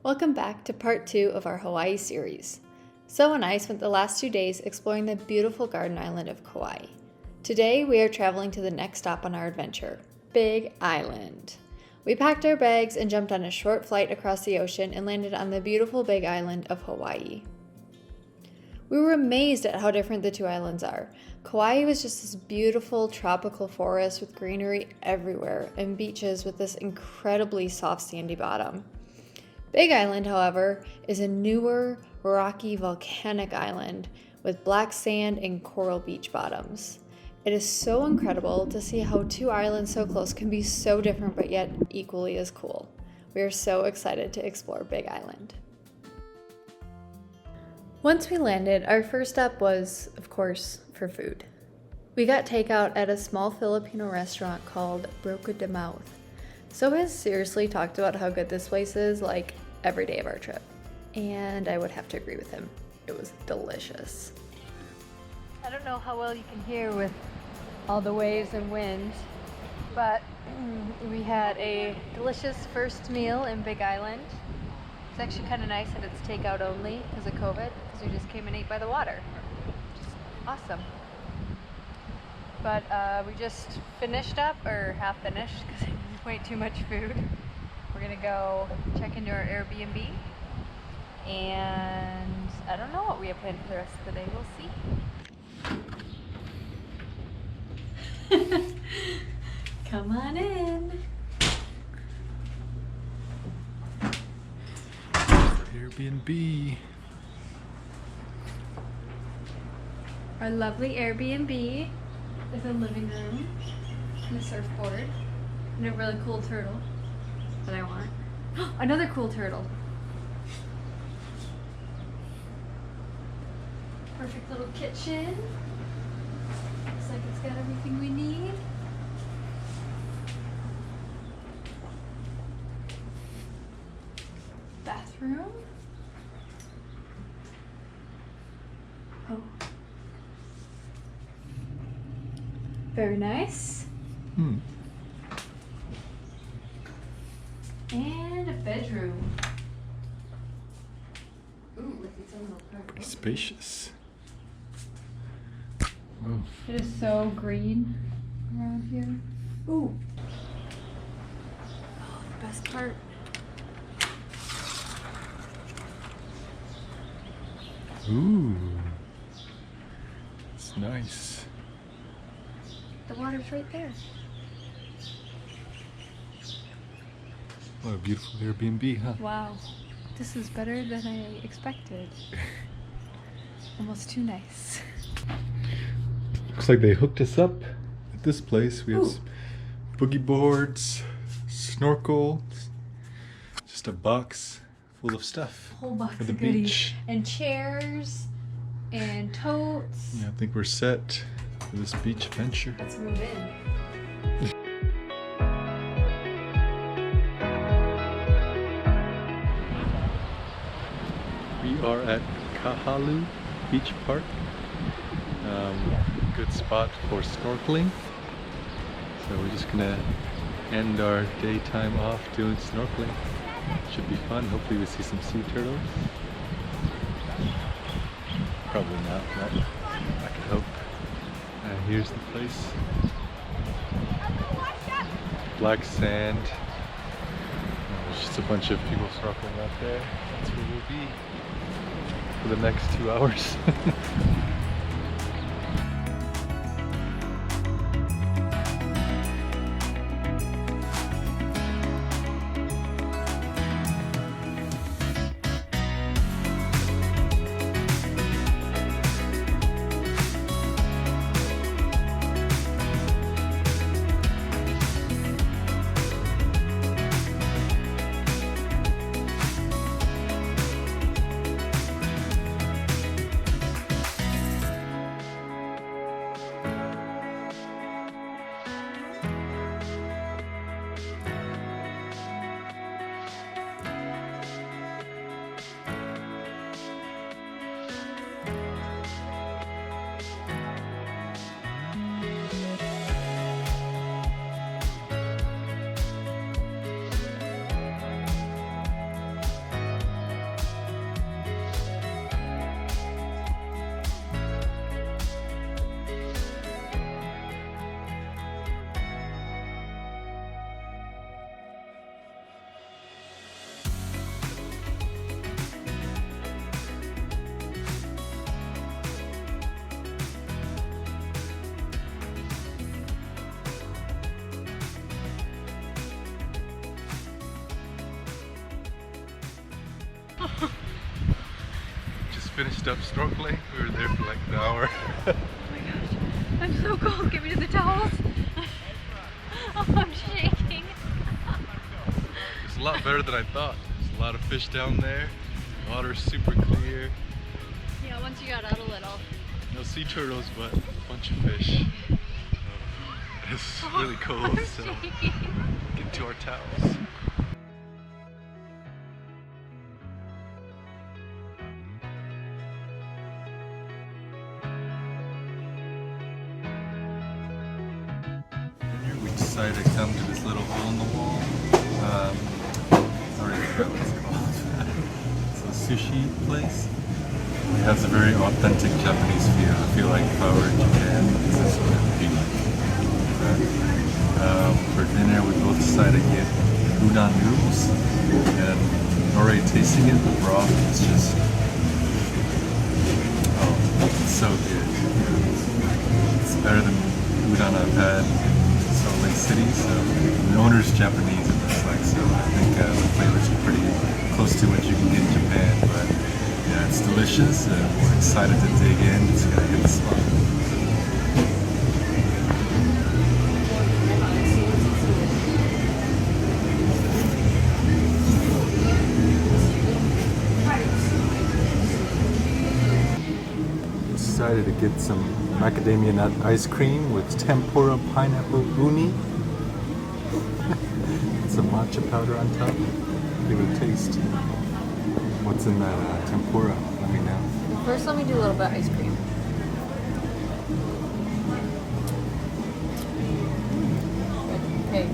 Welcome back to part 2 of our Hawaii series. So and I spent the last 2 days exploring the beautiful garden island of Kauai. Today we are traveling to the next stop on our adventure, Big Island. We packed our bags and jumped on a short flight across the ocean and landed on the beautiful Big Island of Hawaii. We were amazed at how different the two islands are. Kauai was just this beautiful tropical forest with greenery everywhere and beaches with this incredibly soft sandy bottom. Big Island, however, is a newer, rocky, volcanic island with black sand and coral beach bottoms. It is so incredible to see how two islands so close can be so different but yet equally as cool. We are so excited to explore Big Island. Once we landed, our first stop was, of course, for food. We got takeout at a small Filipino restaurant called Broca de Mouth. So has seriously talked about how good this place is like every day of our trip. And I would have to agree with him. It was delicious. I don't know how well you can hear with all the waves and wind, but we had a delicious first meal in Big Island. It's actually kind of nice that it's takeout only because of COVID, because we just came and ate by the water, which is awesome. But we just finished up, or half finished, because it was way too much food. We're gonna go check into our Airbnb, and I don't know what we have planned for the rest of the day. We'll see. Come on in. Airbnb. Our lovely Airbnb with a living room and a surfboard and a really cool turtle that I want. Another cool turtle. Perfect little kitchen. Looks like it's got everything we need. Bathroom. Oh. Very nice. And a bedroom. Ooh, with its own little apartment. Spacious. Oh. It is so green around here. Ooh. Oh, the best part. Ooh. It's nice. The water's right there. What a beautiful Airbnb, huh? Wow. This is better than I expected. Almost too nice. Looks like they hooked us up at this place. We have boogie boards, snorkel, just a box full of stuff. Whole box for the of goodies. beach. And chairs and totes. Yeah, I think we're set for this beach adventure. Let's move in. We are at Kahalu Beach Park. Good spot for snorkeling. So we're just gonna end our daytime off doing snorkeling. Should be fun. Hopefully we see some sea turtles. Probably not, but I can hope. Here's the place. Black sand. There's just a bunch of people snorkeling out there. That's where we'll be for the next 2 hours. Just finished up snorkeling. We were there for like an hour. Oh my gosh, I'm so cold. Get me to the towels. Oh, I'm shaking. It's a lot better than I thought. There's a lot of fish down there. The water's super clear. Yeah, once you got out a little. No sea turtles, but a bunch of fish. It's really cold, so get to our towels. We decided to come to this little hole in the wall. I already forgot what it's called. It's a sushi place. It has a very authentic Japanese feel. I feel like if I were in Japan, this is what it would be like. For dinner, we both decided to get udon noodles, and already tasting it, the broth is just, oh, it's so good. It's better than udon I've had in Salt Lake City. So the owner's Japanese, it looks like, so I think the flavors are pretty close to what you can get in Japan. But yeah, it's delicious, and we're excited to dig in. It's gonna hit the spot. Decided to get some macadamia nut ice cream with tempura pineapple uni. Some matcha powder on top. Give it a taste. What's in that tempura? Let me know. First, let me do a little bit of ice cream. Okay.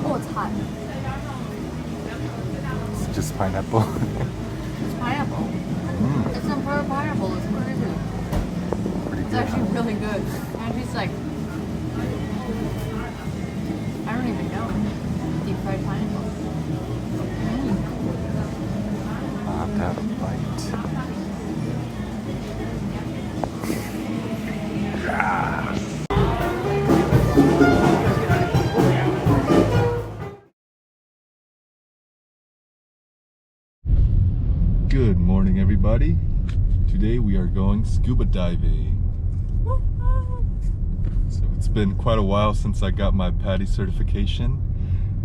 Oh, it's hot. It's just pineapple. It's pineapple. It's tempura pineapple. It's crazy. Pretty It's good. actually really good. And it's like, I don't even know. Deep fried pineapple. I'll have to have a bite. Good morning, everybody. Today we are going scuba diving. So it's been quite a while since I got my PADI certification.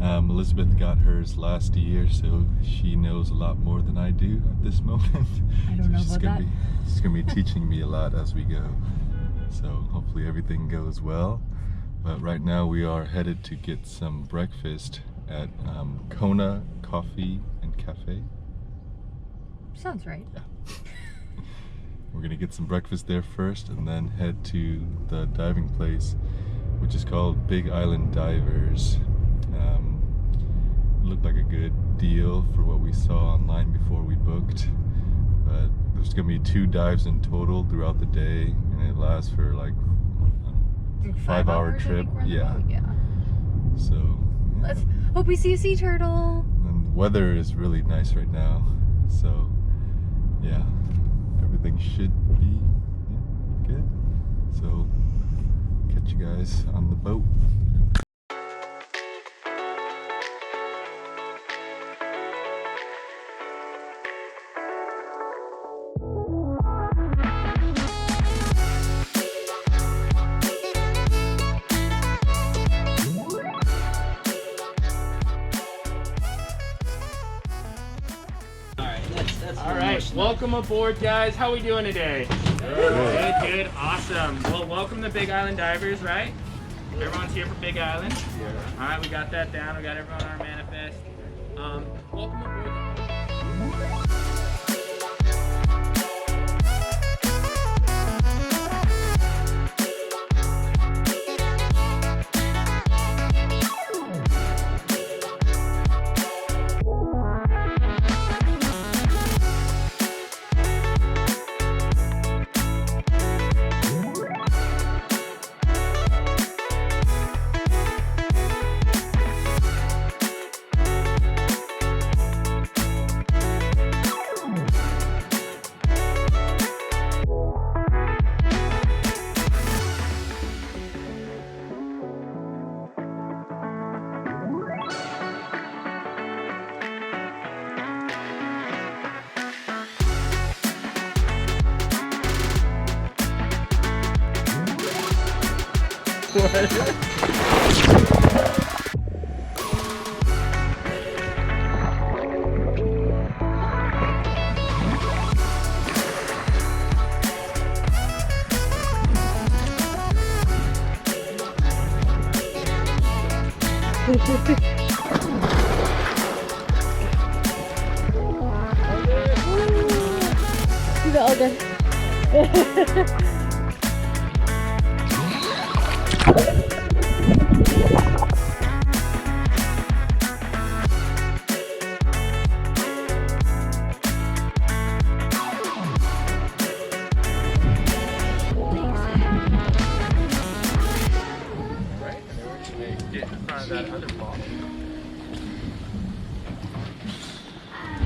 Elizabeth got hers last year, so she knows a lot more than I do at this moment. I don't know She's about that. She's going to be teaching me a lot as we go. So hopefully everything goes well. But right now we are headed to get some breakfast at Kona Coffee and Cafe. Sounds right. Yeah. We're gonna get some breakfast there first and then head to the diving place, which is called Big Island Divers. It looked like a good deal for what we saw online before we booked, but there's gonna be 2 dives in total throughout the day, and it lasts for like a 5-hour trip. Yeah. So yeah. Let's hope we see a sea turtle. And the weather is really nice right now, so yeah, everything should be good. So catch you guys on the boat. All right, welcome aboard, guys. How we doing today? Good, awesome. Well, welcome to Big Island Divers, right? Everyone's here for Big Island. All right, we got that down. We got everyone on our manifest. Welcome aboard. The other.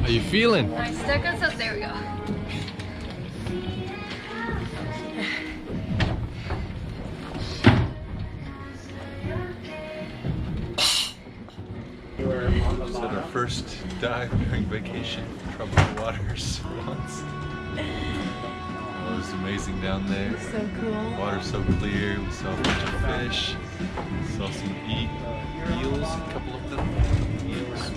How you feeling? Nice. That goes up. There we go. This is our first dive during vacation. Troubled waters once. Oh, it was amazing down there. So cool. Water's so clear. We saw a bunch of fish. Saw some eels, a couple of them. Eels.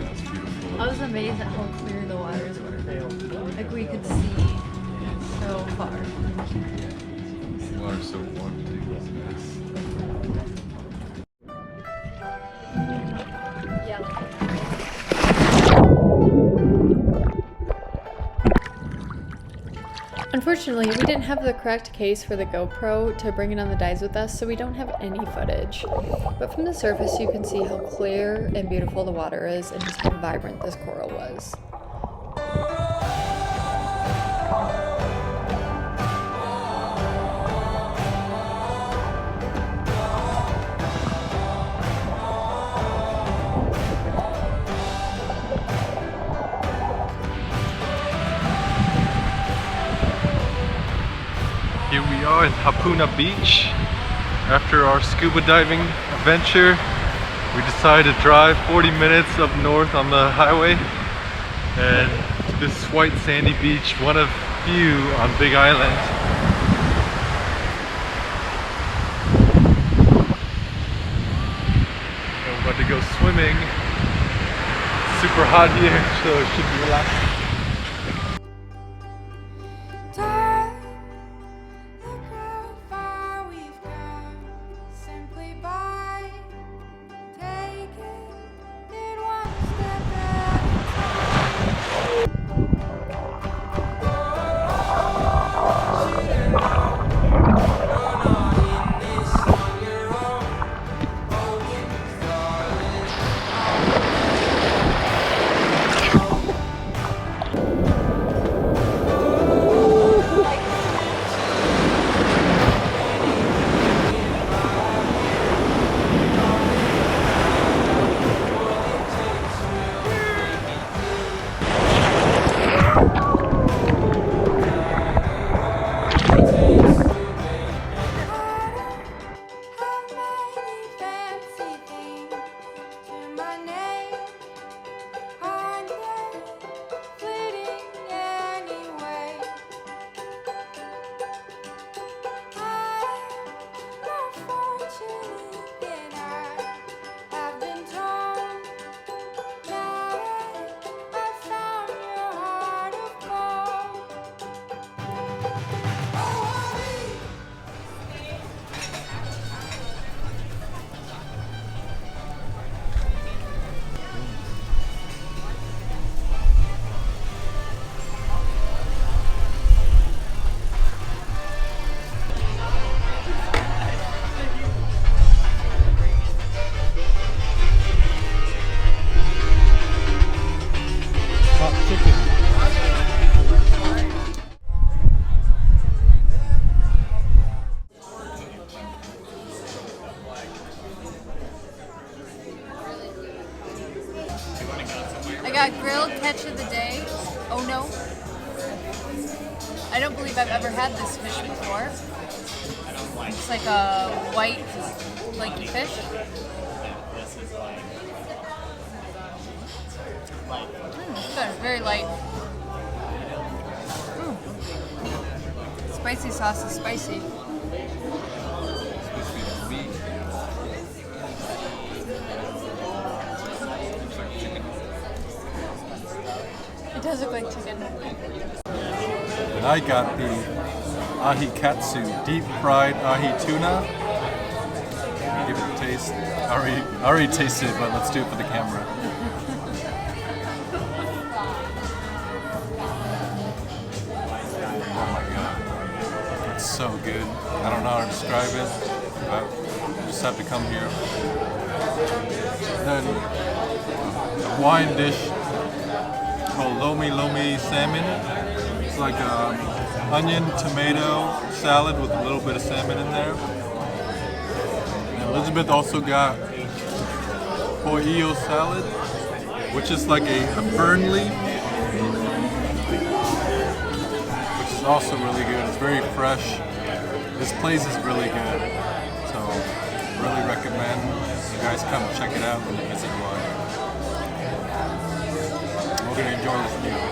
That's beautiful. I was amazed at how clear the waters were. Like we could see so far. The water's so warm too. It's nice. Unfortunately, we didn't have the correct case for the GoPro to bring it on the dives with us, so we don't have any footage. But from the surface, you can see how clear and beautiful the water is and just how vibrant this coral was. Here we are in Hapuna Beach. After our scuba diving adventure, we decided to drive 40 minutes up north on the highway and to this white sandy beach, one of few on Big Island. And we're about to go swimming. It's super hot here, so it should be relaxing. I got grilled catch of the day. Oh no. I don't believe I've ever had this fish before. It's like a white, flaky fish. It's good, very light. spicy sauce is spicy. It does look like chicken. And I got the ahi katsu, deep fried ahi tuna. Give it a taste. I already tasted it, but let's do it for the camera. Oh my god. It's so good. I don't know how to describe it, but you just have to come here. Then a Hawaiian dish called lomi lomi salmon. It's like a onion tomato salad with a little bit of salmon in there. And Elizabeth also got poio salad, which is like a fern leaf, which is also really good. It's very fresh. This place is really good, so really recommend you guys come check it out when you visit Hawaii. We're gonna enjoy this meal.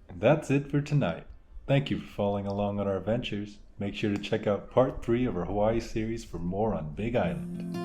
And that's it for tonight. Thank you for following along on our adventures. Make sure to check out part 3 of our Hawaii series for more on Big Island.